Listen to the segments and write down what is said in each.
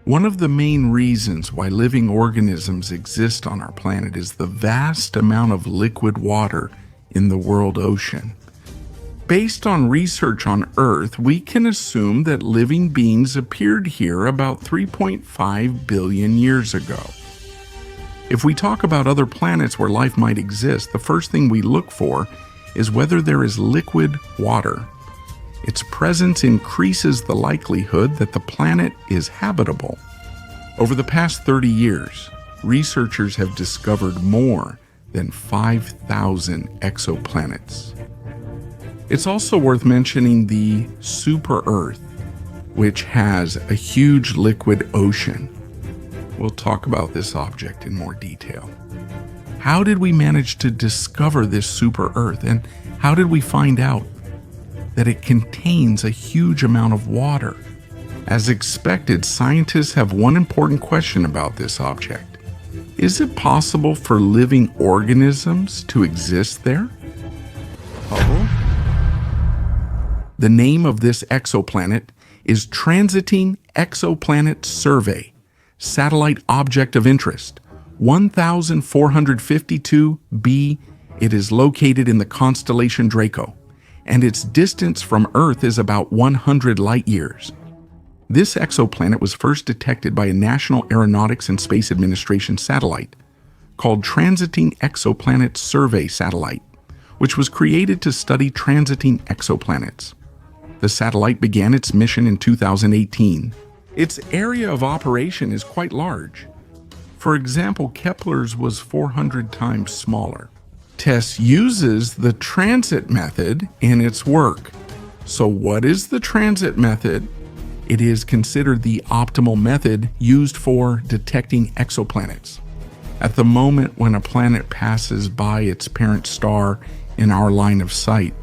One of the main reasons why living organisms exist on our planet is the vast amount of liquid water in the world ocean. Based on research on Earth, we can assume that living beings appeared here about 3.5 billion years ago. If we talk about other planets where life might exist, the first thing we look for is whether there is liquid water. Its presence increases the likelihood that the planet is habitable. Over the past 30 years, researchers have discovered more than 5,000 exoplanets. It's also worth mentioning the super-Earth, which has a huge liquid ocean. We'll talk about this object in more detail. How did we manage to discover this super-Earth, and how did we find out that it contains a huge amount of water? As expected, scientists have one important question about this object. Is it possible for living organisms to exist there? Hubble? The name of this exoplanet is Transiting Exoplanet Survey, Satellite Object of Interest, 1452b. It is located in the constellation Draco, and its distance from Earth is about 100 light-years. This exoplanet was first detected by a National Aeronautics and Space Administration satellite called Transiting Exoplanet Survey Satellite, which was created to study transiting exoplanets. The satellite began its mission in 2018. Its area of operation is quite large. For example, Kepler's was 400 times smaller. TESS uses the transit method in its work. So what is the transit method? It is considered the optimal method used for detecting exoplanets. At the moment when a planet passes by its parent star in our line of sight,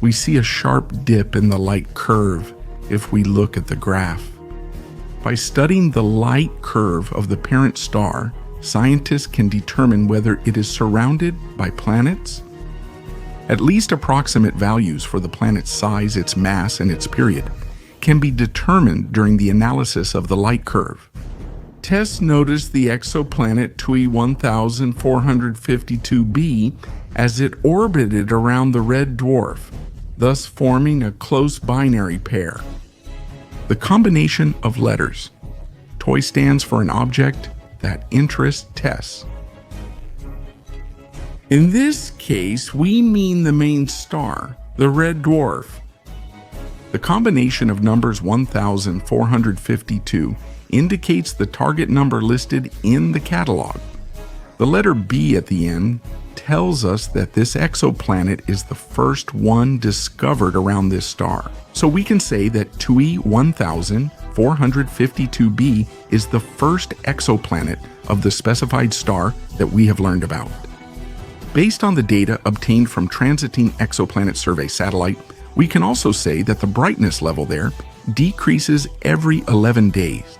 we see a sharp dip in the light curve if we look at the graph. By studying the light curve of the parent star, scientists can determine whether it is surrounded by planets. At least approximate values for the planet's size, its mass, and its period can be determined during the analysis of the light curve. TESS noticed the exoplanet TUI 1452b as it orbited around the red dwarf, thus forming a close binary pair. The combination of letters. TOI stands for an object that interests TESS. In this case, we mean the main star, the red dwarf. The combination of numbers 1452 indicates the target number listed in the catalog. The letter B at the end tells us that this exoplanet is the first one discovered around this star. So we can say that TUI 1452b is the first exoplanet of the specified star that we have learned about. Based on the data obtained from Transiting Exoplanet Survey satellite, we can also say that the brightness level there decreases every 11 days.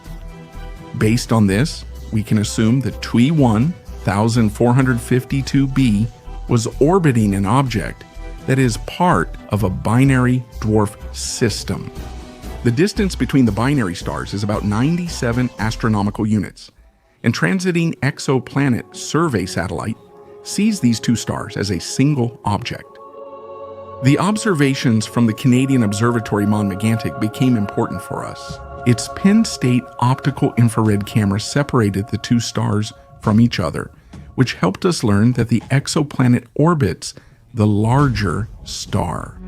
Based on this, we can assume that TUI 1452b was orbiting an object that is part of a binary dwarf system. The distance between the binary stars is about 97 astronomical units, and Transiting Exoplanet Survey satellite sees these two stars as a single object. The observations from the Canadian Observatory Mont-Mégantic became important for us. Its Penn State optical infrared camera separated the two stars from each other, which helped us learn that the exoplanet orbits the larger star.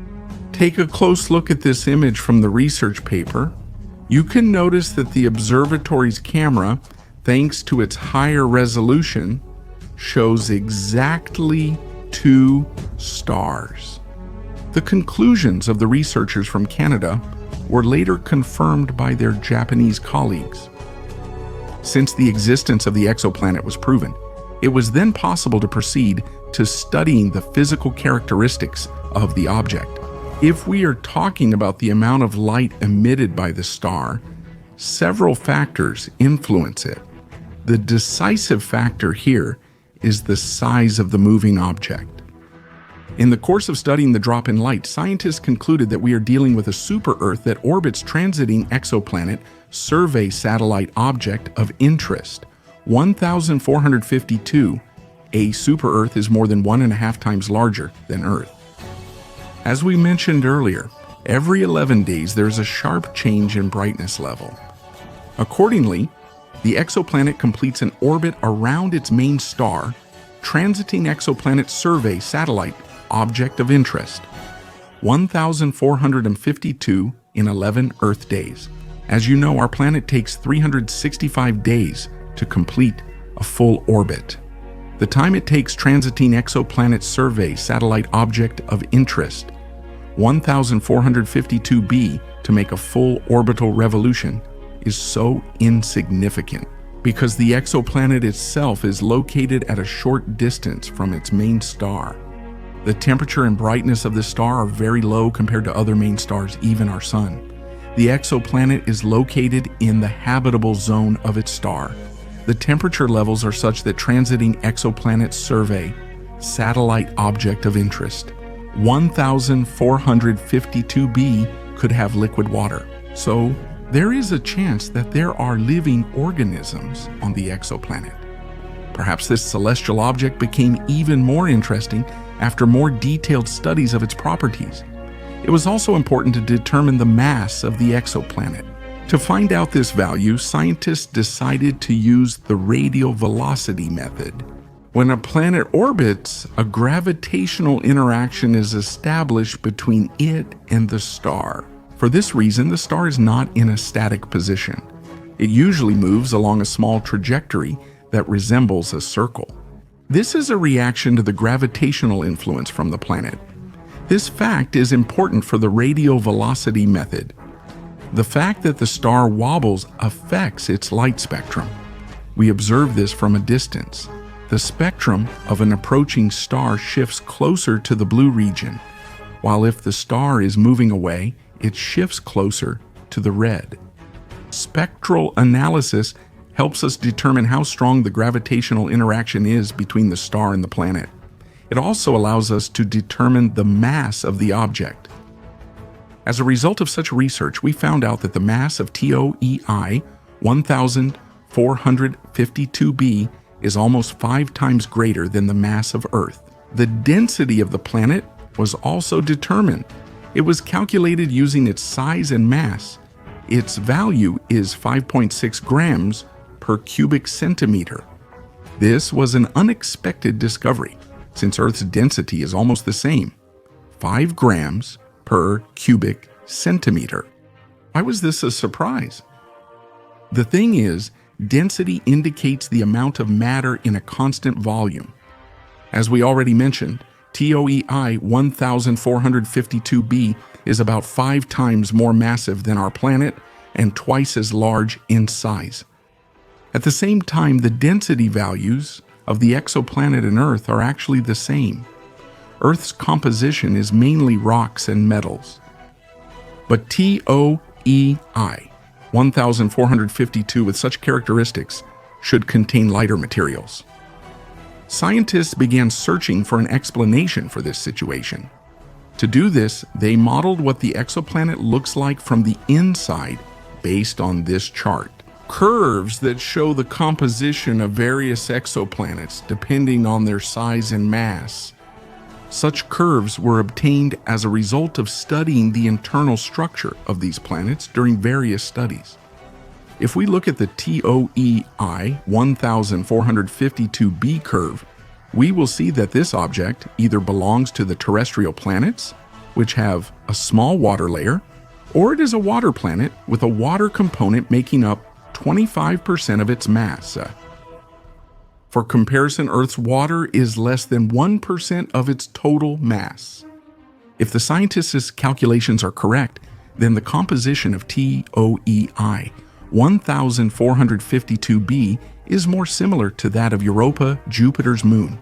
Take a close look at this image from the research paper. You can notice that the observatory's camera, thanks to its higher resolution, shows exactly two stars. The conclusions of the researchers from Canada were later confirmed by their Japanese colleagues. Since the existence of the exoplanet was proven, it was then possible to proceed to studying the physical characteristics of the object. If we are talking about the amount of light emitted by the star, several factors influence it. The decisive factor here is the size of the moving object. In the course of studying the drop in light, scientists concluded that we are dealing with a super-Earth that orbits transiting exoplanet survey satellite object of interest, 1,452, a super-Earth is more than 1.5 times larger than Earth. As we mentioned earlier, every 11 days there's a sharp change in brightness level. Accordingly, the exoplanet completes an orbit around its main star, transiting exoplanet survey satellite object of interest, 1,452 in 11 Earth days. As you know, our planet takes 365 days to complete a full orbit. The time it takes transiting exoplanet survey satellite object of interest, 1,452b, to make a full orbital revolution is so insignificant because the exoplanet itself is located at a short distance from its main star. The temperature and brightness of this star are very low compared to other main stars, even our Sun. The exoplanet is located in the habitable zone of its star. The temperature levels are such that transiting exoplanet survey satellite object of interest, 1,452b, could have liquid water. So there is a chance that there are living organisms on the exoplanet. Perhaps this celestial object became even more interesting after more detailed studies of its properties. It was also important to determine the mass of the exoplanet. To find out this value, scientists decided to use the radial velocity method. When a planet orbits, a gravitational interaction is established between it and the star. For this reason, the star is not in a static position. It usually moves along a small trajectory that resembles a circle. This is a reaction to the gravitational influence from the planet. This fact is important for the radial velocity method. The fact that the star wobbles affects its light spectrum. We observe this from a distance. The spectrum of an approaching star shifts closer to the blue region, while if the star is moving away, it shifts closer to the red. Spectral analysis helps us determine how strong the gravitational interaction is between the star and the planet. It also allows us to determine the mass of the object. As a result of such research, we found out that the mass of TOEI 1,452b is almost 5 times greater than the mass of Earth. The density of the planet was also determined. It was calculated using its size and mass. Its value is 5.6 grams per cubic centimeter. This was an unexpected discovery, since Earth's density is almost the same, 5 grams per cubic centimeter. Why was this a surprise? The thing is, density indicates the amount of matter in a constant volume. As we already mentioned, TOEI 1,452b is about 5 times more massive than our planet and twice as large in size. At the same time, the density values of the exoplanet and Earth are actually the same. Earth's composition is mainly rocks and metals. But TOEI 1,452 with such characteristics should contain lighter materials. Scientists began searching for an explanation for this situation. To do this, they modeled what the exoplanet looks like from the inside based on this chart. Curves that show the composition of various exoplanets depending on their size and mass. Such curves were obtained as a result of studying the internal structure of these planets during various studies. If we look at the TOEI 1,452b curve, we will see that this object either belongs to the terrestrial planets, which have a small water layer, or it is a water planet with a water component making up 25% of its mass. For comparison, Earth's water is less than 1% of its total mass. If the scientists' calculations are correct, then the composition of TOEI 1,452b is more similar to that of Europa, Jupiter's moon.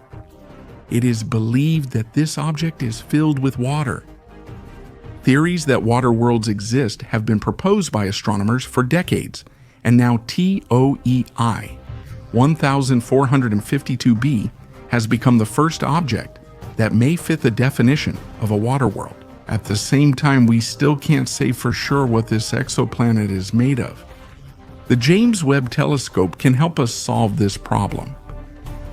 It is believed that this object is filled with water. Theories that water worlds exist have been proposed by astronomers for decades, and now TOEI 1,452b has become the first object that may fit the definition of a water world. At the same time, we still can't say for sure what this exoplanet is made of. The James Webb Telescope can help us solve this problem.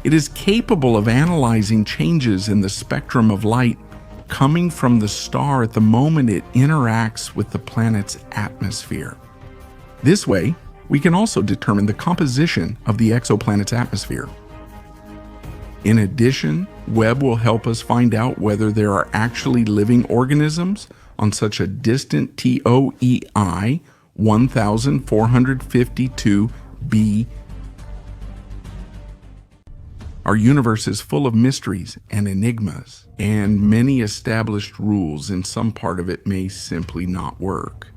It is capable of analyzing changes in the spectrum of light coming from the star at the moment it interacts with the planet's atmosphere. This way, we can also determine the composition of the exoplanet's atmosphere. In addition, Webb will help us find out whether there are actually living organisms on such a distant TOEI 1452b. Our universe is full of mysteries and enigmas, and many established rules in some part of it may simply not work.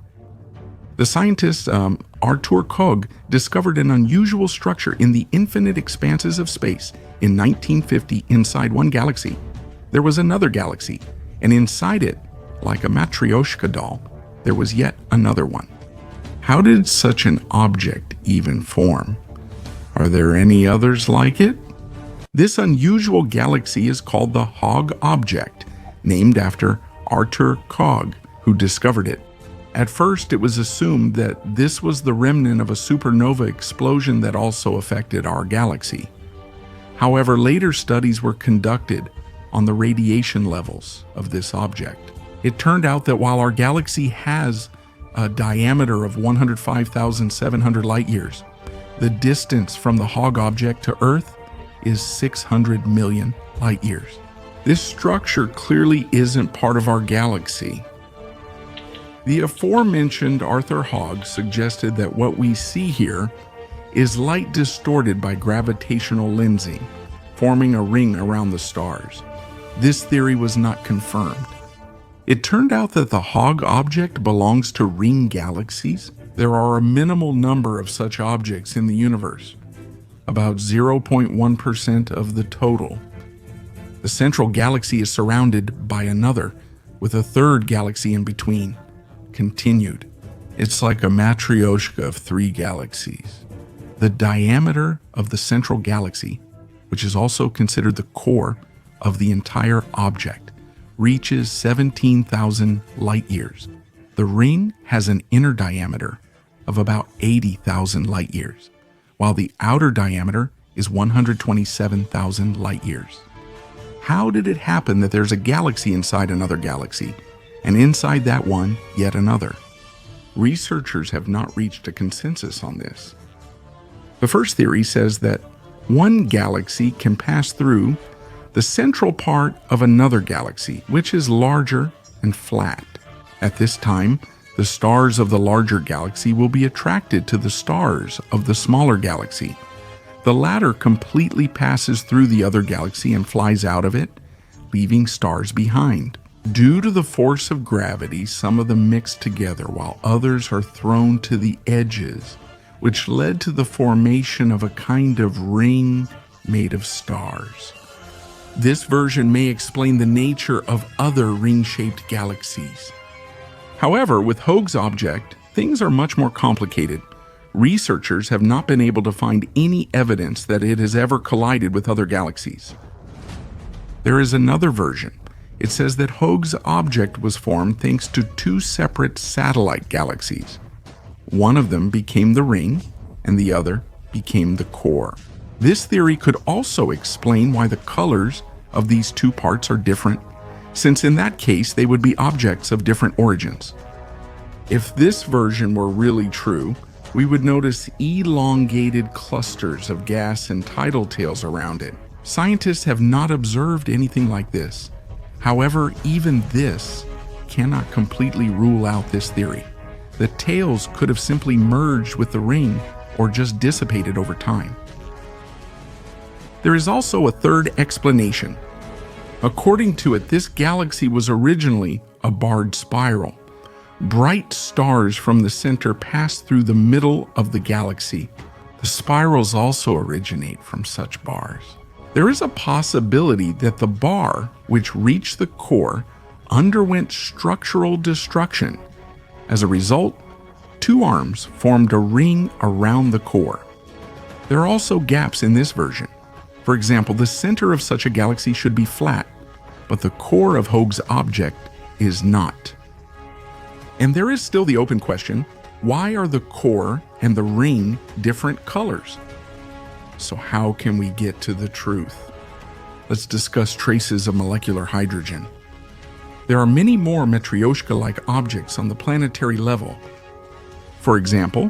The scientist Arthur Hoag discovered an unusual structure in the infinite expanses of space in 1950 inside one galaxy. There was another galaxy, and inside it, like a Matryoshka doll, there was yet another one. How did such an object even form? Are there any others like it? This unusual galaxy is called the Hoag object, named after Arthur Hoag, who discovered it. At first, it was assumed that this was the remnant of a supernova explosion that also affected our galaxy. However, later studies were conducted on the radiation levels of this object. It turned out that while our galaxy has a diameter of 105,700 light-years, the distance from the Hoag object to Earth is 600 million light-years. This structure clearly isn't part of our galaxy. The aforementioned Arthur Hoag suggested that what we see here is light distorted by gravitational lensing, forming a ring around the stars. This theory was not confirmed. It turned out that the Hoag object belongs to ring galaxies. There are a minimal number of such objects in the universe, about 0.1% of the total. The central galaxy is surrounded by another, with a third galaxy in between. Continued. It's like a Matryoshka of three galaxies. The diameter of the central galaxy, which is also considered the core of the entire object, reaches 17,000 light-years. The ring has an inner diameter of about 80,000 light-years, while the outer diameter is 127,000 light-years. How did it happen that there's a galaxy inside another galaxy, and inside that one, yet another? Researchers have not reached a consensus on this. The first theory says that one galaxy can pass through the central part of another galaxy, which is larger and flat. At this time, the stars of the larger galaxy will be attracted to the stars of the smaller galaxy. The latter completely passes through the other galaxy and flies out of it, leaving stars behind. Due to the force of gravity, some of them mix together while others are thrown to the edges, which led to the formation of a kind of ring made of stars. This version may explain the nature of other ring-shaped galaxies. However, with Hoag's object, things are much more complicated. Researchers have not been able to find any evidence that it has ever collided with other galaxies. There is another version. It says that Hoag's object was formed thanks to two separate satellite galaxies. One of them became the ring, and the other became the core. This theory could also explain why the colors of these two parts are different, since in that case they would be objects of different origins. If this version were really true, we would notice elongated clusters of gas and tidal tails around it. Scientists have not observed anything like this. However, even this cannot completely rule out this theory. The tails could have simply merged with the ring or just dissipated over time. There is also a third explanation. According to it, this galaxy was originally a barred spiral. Bright stars from the center pass through the middle of the galaxy. The spirals also originate from such bars. There is a possibility that the bar, which reached the core, underwent structural destruction. As a result, two arms formed a ring around the core. There are also gaps in this version. For example, the center of such a galaxy should be flat, but the core of Hoag's object is not. And there is still the open question, Why are the core and the ring different colors? So how can we get to the truth? Let's discuss traces of molecular hydrogen. There are many more Matryoshka-like objects on the planetary level. For example,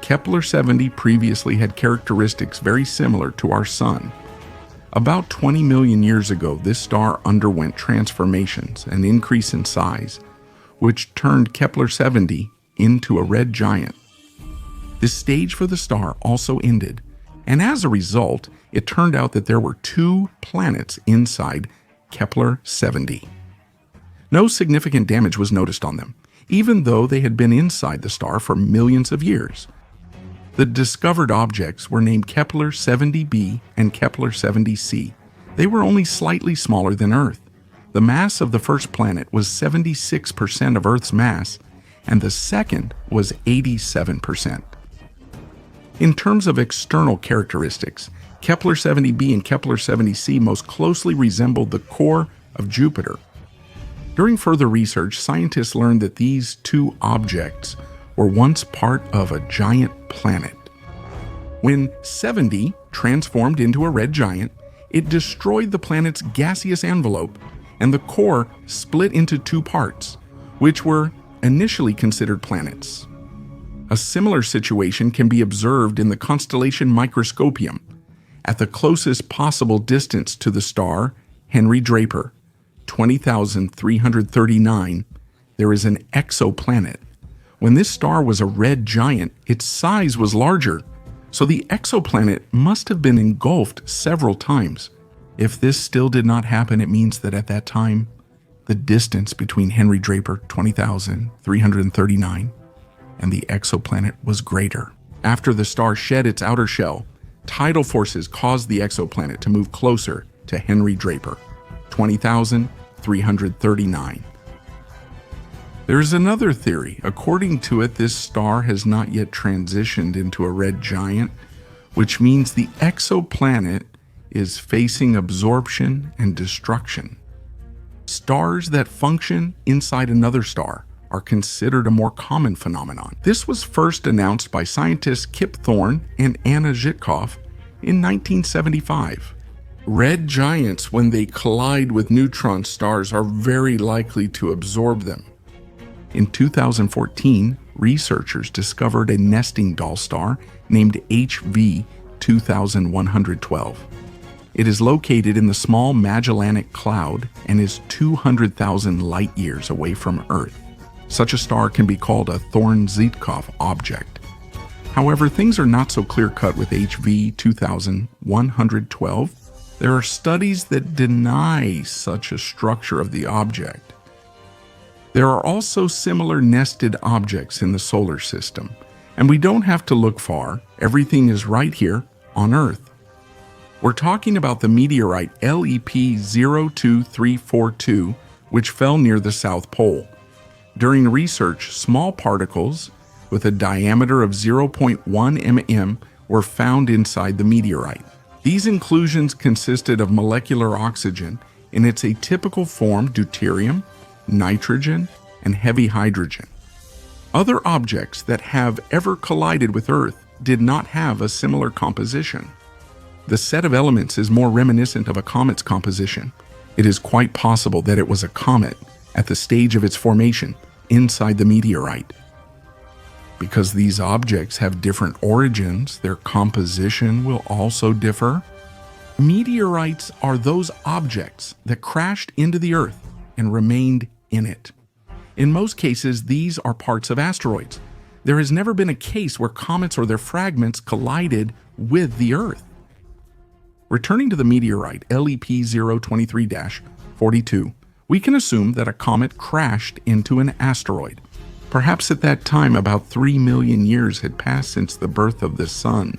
Kepler-70 previously had characteristics very similar to our Sun. About 20 million years ago, this star underwent transformations, an increase in size, which turned Kepler-70 into a red giant. This stage for the star also ended, and as a result, it turned out that there were 2 planets inside Kepler-70. No significant damage was noticed on them, even though they had been inside the star for millions of years. The discovered objects were named Kepler-70b and Kepler-70c. They were only slightly smaller than Earth. The mass of the first planet was 76% of Earth's mass, and the second was 87%. In terms of external characteristics, Kepler-70b and Kepler-70c most closely resembled the core of Jupiter. During further research, scientists learned that these 2 objects were once part of a giant planet. When 70 transformed into a red giant, it destroyed the planet's gaseous envelope, and the core split into 2 parts, which were initially considered planets. A similar situation can be observed in the constellation Microscopium. At the closest possible distance to the star, Henry Draper, 20,339, there is an exoplanet. When this star was a red giant, its size was larger, so the exoplanet must have been engulfed several times. If this still did not happen, it means that at that time, the distance between Henry Draper, 20,339, and the exoplanet was greater. After the star shed its outer shell, tidal forces caused the exoplanet to move closer to Henry Draper, 20,339. There is another theory. According to it, this star has not yet transitioned into a red giant, which means the exoplanet is facing absorption and destruction. Stars that function inside another star are considered a more common phenomenon. This was first announced by scientists Kip Thorne and Anna Zhitkoff in 1975. Red giants, when they collide with neutron stars, are very likely to absorb them. In 2014, researchers discovered a nesting doll star named HV 2112. It is located in the small Magellanic Cloud and is 200,000 light years away from Earth. Such a star can be called a Thorne-Zhitkoff object. However, things are not so clear-cut with HV 2112. There are studies that deny such a structure of the object. There are also similar nested objects in the solar system, and we don't have to look far. Everything is right here on Earth. We're talking about the meteorite LEP-02342, which fell near the South Pole. During research, small particles with a diameter of 0.1 mm were found inside the meteorite. These inclusions consisted of molecular oxygen in its atypical form, deuterium, nitrogen, and heavy hydrogen. Other objects that have ever collided with Earth did not have a similar composition. The set of elements is more reminiscent of a comet's composition. It is quite possible that it was a comet at the stage of its formation inside the meteorite. Because these objects have different origins, their composition will also differ. Meteorites are those objects that crashed into the Earth and remained in it. In most cases, these are parts of asteroids. There has never been a case where comets or their fragments collided with the Earth. Returning to the meteorite LEP-023-42, we can assume that a comet crashed into an asteroid. Perhaps at that time, about 3 million years had passed since the birth of the Sun.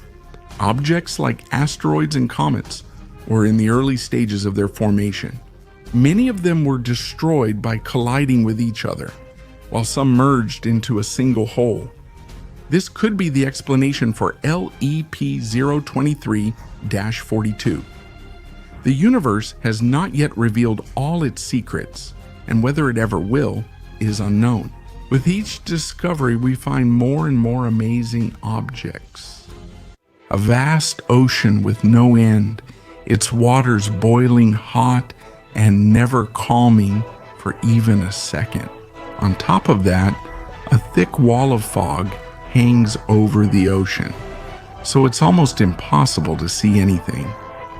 Objects like asteroids and comets were in the early stages of their formation. Many of them were destroyed by colliding with each other, while some merged into a single whole. This could be the explanation for LEP-023-42. The universe has not yet revealed all its secrets, and whether it ever will is unknown. With each discovery, we find more and more amazing objects. A vast ocean with no end, its waters boiling hot and never calming for even a second. On top of that, a thick wall of fog hangs over the ocean, so it's almost impossible to see anything.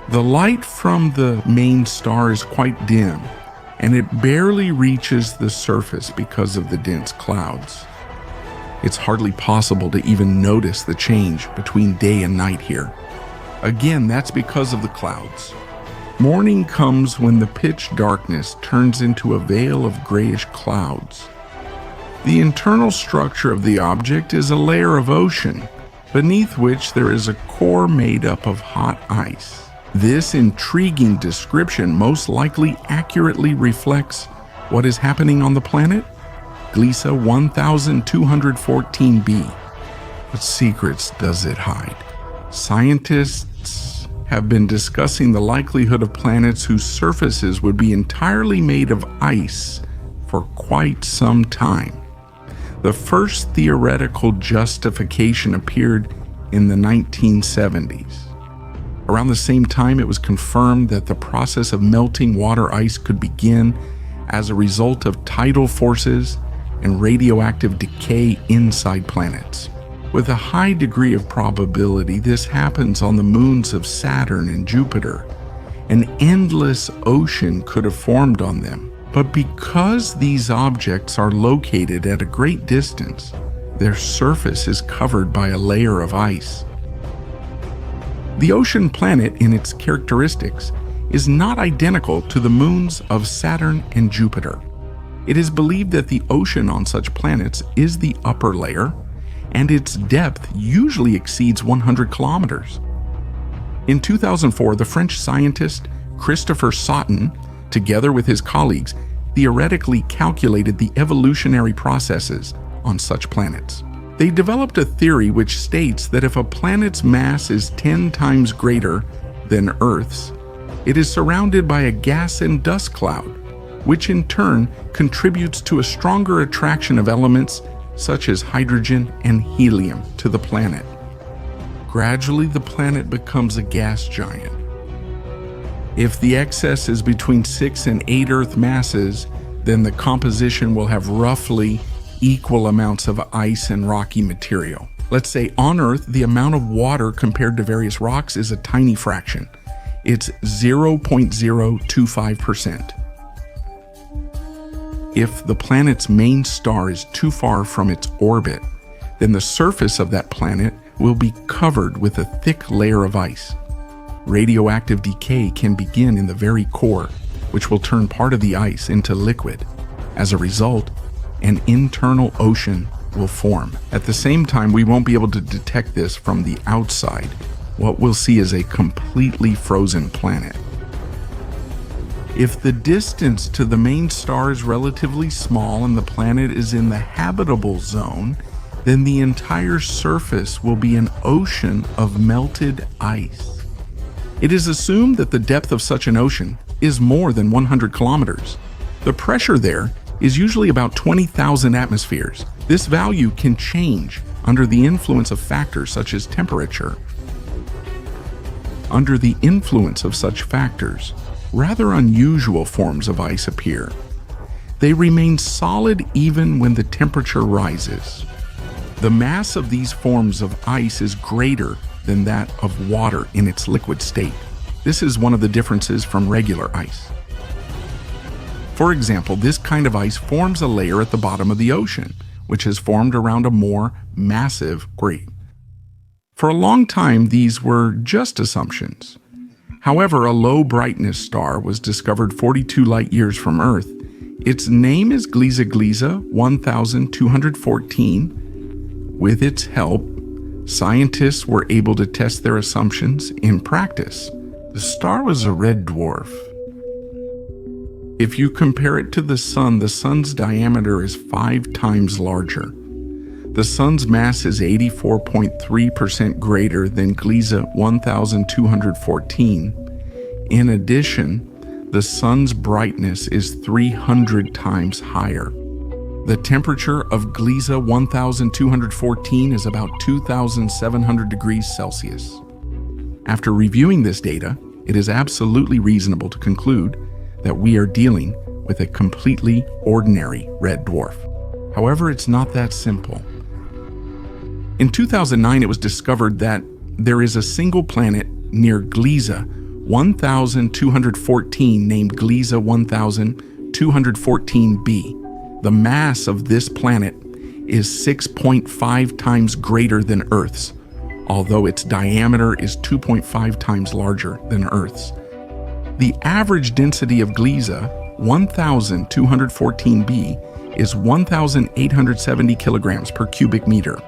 The light from the main star is quite dim, and it barely reaches the surface because of the dense clouds. It's hardly possible to even notice the change between day and night here. Again, that's because of the clouds. Morning comes when the pitch darkness turns into a veil of grayish clouds. The internal structure of the object is a layer of ocean, beneath which there is a core made up of hot ice. This intriguing description most likely accurately reflects what is happening on the planet Gliese 1214b. What secrets does it hide? Scientists have been discussing the likelihood of planets whose surfaces would be entirely made of ice for quite some time. The first theoretical justification appeared in the 1970s. Around the same time, it was confirmed that the process of melting water ice could begin as a result of tidal forces and radioactive decay inside planets. With a high degree of probability, this happens on the moons of Saturn and Jupiter. An endless ocean could have formed on them. But because these objects are located at a great distance, their surface is covered by a layer of ice. The ocean planet in its characteristics is not identical to the moons of Saturn and Jupiter. It is believed that the ocean on such planets is the upper layer, and its depth usually exceeds 100 kilometers. In 2004, the French scientist Christopher Sautin, together with his colleagues, theoretically calculated the evolutionary processes on such planets. They developed a theory which states that if a planet's mass is 10 times greater than Earth's, it is surrounded by a gas and dust cloud, which in turn contributes to a stronger attraction of elements such as hydrogen and helium to the planet. Gradually, the planet becomes a gas giant. If the excess is between 6 and 8 Earth masses, then the composition will have roughly equal amounts of ice and rocky material. Let's say on Earth, the amount of water compared to various rocks is a tiny fraction. It's 0.025%. If the planet's main star is too far from its orbit, then the surface of that planet will be covered with a thick layer of ice. Radioactive decay can begin in the very core, which will turn part of the ice into liquid. As a result, an internal ocean will form. At the same time, we won't be able to detect this from the outside. What we'll see is a completely frozen planet. If the distance to the main star is relatively small and the planet is in the habitable zone, then the entire surface will be an ocean of melted ice. It is assumed that the depth of such an ocean is more than 100 kilometers. The pressure there is usually about 20,000 atmospheres. This value can change under the influence of factors such as temperature. Under the influence of such factors, rather unusual forms of ice appear. They remain solid even when the temperature rises. The mass of these forms of ice is greater than that of water in its liquid state. This is one of the differences from regular ice. For example, this kind of ice forms a layer at the bottom of the ocean, which has formed around a more massive grate. For a long time, these were just assumptions. However, a low brightness star was discovered 42 light years from Earth. Its name is Gliese 1214. With its help, scientists were able to test their assumptions in practice. The star was a red dwarf. If you compare it to the sun's diameter is 5 times larger. The sun's mass is 84.3% greater than Gliese 1214. In addition, the sun's brightness is 300 times higher. The temperature of Gliese 1214 is about 2,700 degrees Celsius. After reviewing this data, it is absolutely reasonable to conclude that we are dealing with a completely ordinary red dwarf. However, it's not that simple. In 2009, it was discovered that there is a single planet near Gliese 1214 named Gliese 1214b. The mass of this planet is 6.5 times greater than Earth's, although its diameter is 2.5 times larger than Earth's. The average density of Gliese 1214b is 1,870 kilograms per cubic meter.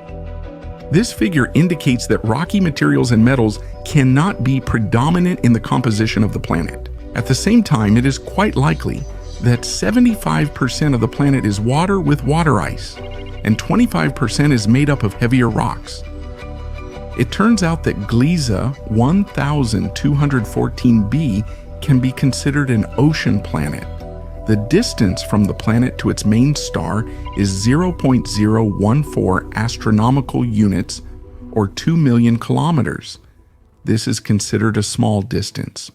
This figure indicates that rocky materials and metals cannot be predominant in the composition of the planet. At the same time, it is quite likely that 75% of the planet is water with water ice, and 25% is made up of heavier rocks. It turns out that Gliese 1214b can be considered an ocean planet. The distance from the planet to its main star is 0.014 astronomical units, or 2 million kilometers. This is considered a small distance.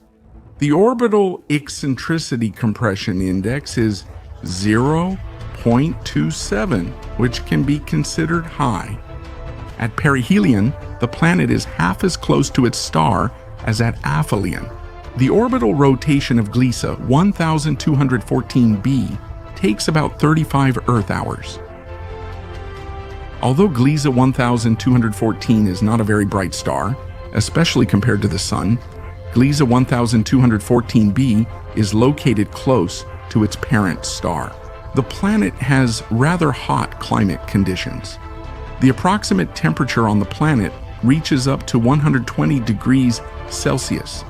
The orbital eccentricity compression index is 0.27, which can be considered high. At perihelion, the planet is half as close to its star as at aphelion. The orbital rotation of Gliese 1214b takes about 35 Earth hours. Although Gliese 1214 is not a very bright star, especially compared to the Sun, Gliese 1214b is located close to its parent star. The planet has rather hot climate conditions. The approximate temperature on the planet reaches up to 120 degrees Celsius.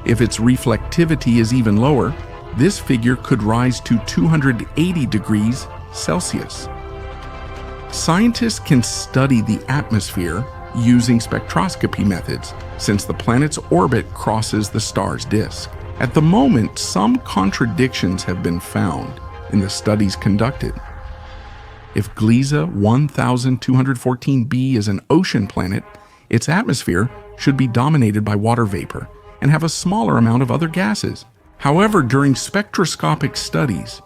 If its reflectivity is even lower, this figure could rise to 280 degrees Celsius. Scientists can study the atmosphere using spectroscopy methods, since the planet's orbit crosses the star's disk. At the moment, some contradictions have been found in the studies conducted. If Gliese 1214b is an ocean planet, its atmosphere should be dominated by water vapor and have a smaller amount of other gases. However, during spectroscopic studies,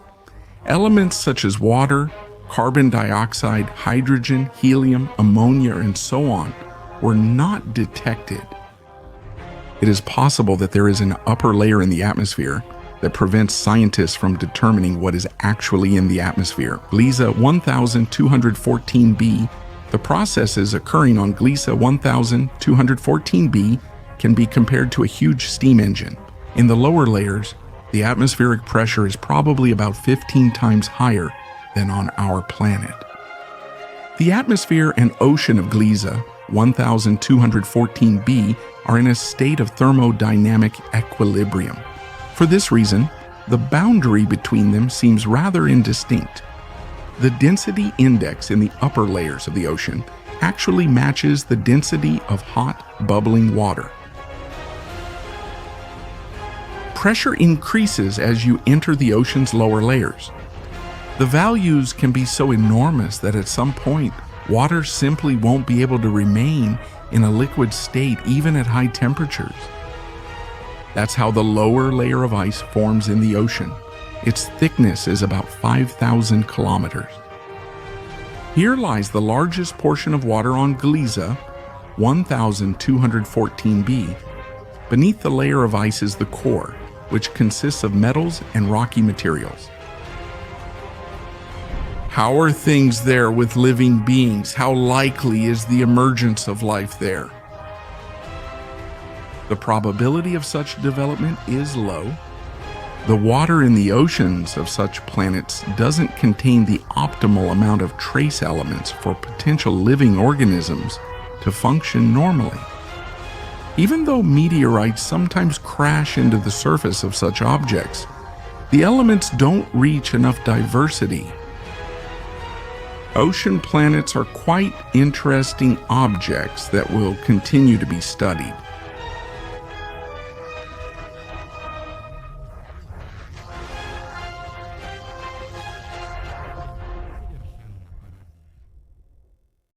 elements such as water, carbon dioxide, hydrogen, helium, ammonia, and so on were not detected. It is possible that there is an upper layer in the atmosphere that prevents scientists from determining what is actually in the atmosphere. Gliese 1214b, the processes occurring on Gliese 1214b can be compared to a huge steam engine. In the lower layers, the atmospheric pressure is probably about 15 times higher than on our planet. The atmosphere and ocean of Gliese 1214b are in a state of thermodynamic equilibrium. For this reason, the boundary between them seems rather indistinct. The density index in the upper layers of the ocean actually matches the density of hot, bubbling water. Pressure increases as you enter the ocean's lower layers. The values can be so enormous that at some point, water simply won't be able to remain in a liquid state even at high temperatures. That's how the lower layer of ice forms in the ocean. Its thickness is about 5,000 kilometers. Here lies the largest portion of water on Gliese 1214b. Beneath the layer of ice is the core, which consists of metals and rocky materials. How are things there with living beings? How likely is the emergence of life there? The probability of such development is low. The water in the oceans of such planets doesn't contain the optimal amount of trace elements for potential living organisms to function normally. Even though meteorites sometimes crash into the surface of such objects, the elements don't reach enough diversity. Ocean planets are quite interesting objects that will continue to be studied.